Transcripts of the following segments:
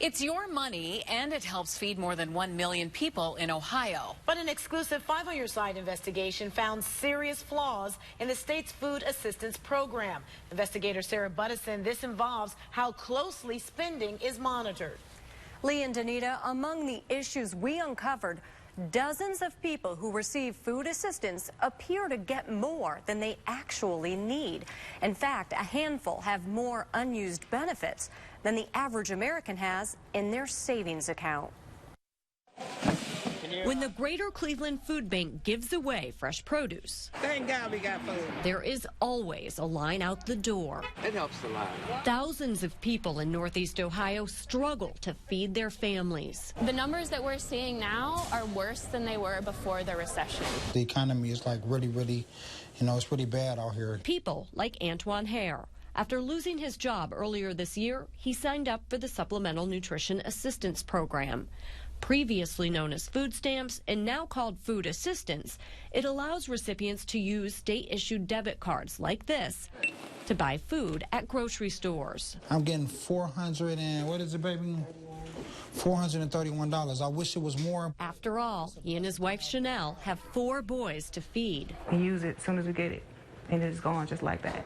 It's your money, and it helps feed more than 1 million people in Ohio. But an exclusive 5 on Your Side investigation found serious flaws in the state's food assistance program. Investigator Sarah Buttison, this involves how closely spending is monitored. Lee and Danita, among the issues we uncovered, dozens of people who receive food assistance appear to get more than they actually need. In fact, a handful have more unused benefits than the average American has in their savings account. When the Greater Cleveland Food Bank gives away fresh produce, thank God we got food. There is always a line out the door. It helps a lot. Thousands of people in Northeast Ohio struggle to feed their families. The numbers that we're seeing now are worse than they were before the recession. The economy is like really, it's really bad out here. People like Antoine Hare. After losing his job earlier this year, he signed up for the Supplemental Nutrition Assistance Program. Previously known as food stamps and now called food assistance, it allows recipients to use state-issued debit cards like this to buy food at grocery stores. I'm getting $431. I wish it was more. After all, he and his wife Chanel have 4 boys to feed. We use it as soon as we get it, and it's gone just like that.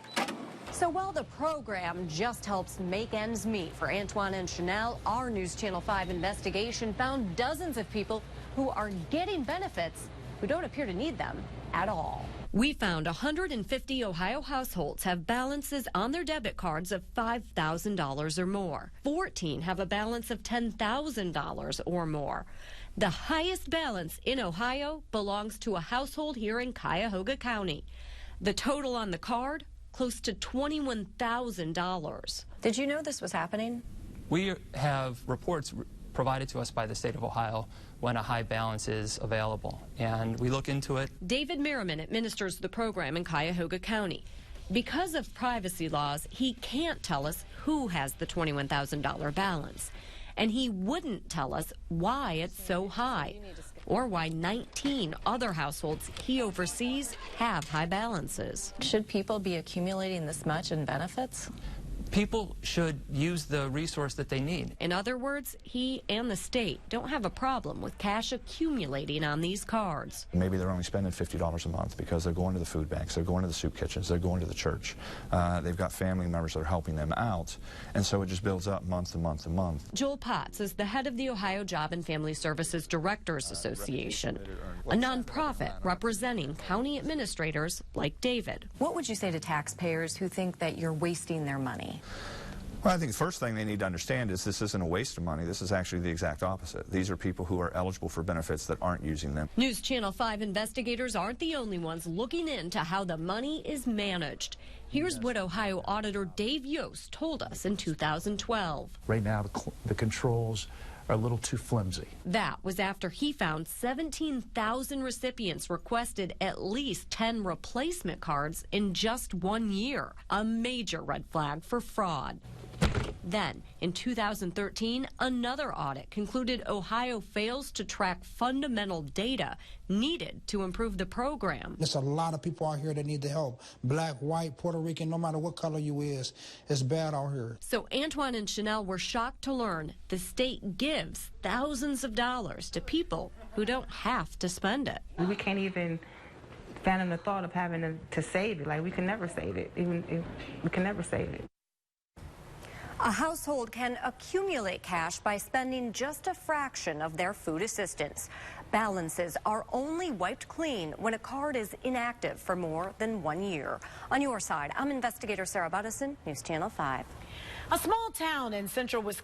So while the program just helps make ends meet for Antoine and Chanel, our News Channel 5 investigation found dozens of people who are getting benefits who don't appear to need them at all. We found 150 Ohio households have balances on their debit cards of $5,000 or more. 14 have a balance of $10,000 or more. The highest balance in Ohio belongs to a household here in Cuyahoga County. The total on the card, close to $21,000. Did you know this was happening? We have reports provided to us by the state of Ohio when a high balance is available, and we look into it. David Merriman administers the program in Cuyahoga County. Because of privacy laws, he can't tell us who has the $21,000 balance, and he wouldn't tell us why it's so high, or why 19 other households he oversees have high balances. Should people be accumulating this much in benefits? People should use the resource that they need. In other words, he and the state don't have a problem with cash accumulating on these cards. Maybe they're only spending $50 a month because they're going to the food banks, they're going to the soup kitchens, they're going to the church. They've got family members that are helping them out, and so it just builds up month to month to month. Joel Potts is the head of the Ohio Job and Family Services Directors Association, a nonprofit representing county administrators like David. What would you say to taxpayers who think that you're wasting their money? Well, I think the first thing they need to understand is this isn't a waste of money. This is actually the exact opposite. These are people who are eligible for benefits that aren't using them. News Channel 5 investigators aren't the only ones looking into how the money is managed. Here's what Ohio Auditor Dave Yost told us in 2012. Right now, the controls are a little too flimsy. That was after he found 17,000 recipients requested at least 10 replacement cards in just 1 year, a major red flag for fraud. Then, in 2013, another audit concluded Ohio fails to track fundamental data needed to improve the program. There's a lot of people out here that need the help. Black, white, Puerto Rican, no matter what color you is, it's bad out here. So Antoine and Chanel were shocked to learn the state gives thousands of dollars to people who don't have to spend it. We can't even fathom the thought of having to save it. Like, we can never save it. We can never save it. A household can accumulate cash by spending just a fraction of their food assistance. Balances are only wiped clean when a card is inactive for more than 1 year. On your side, I'm investigator Sarah Buttison, News Channel 5. A small town in central Wisconsin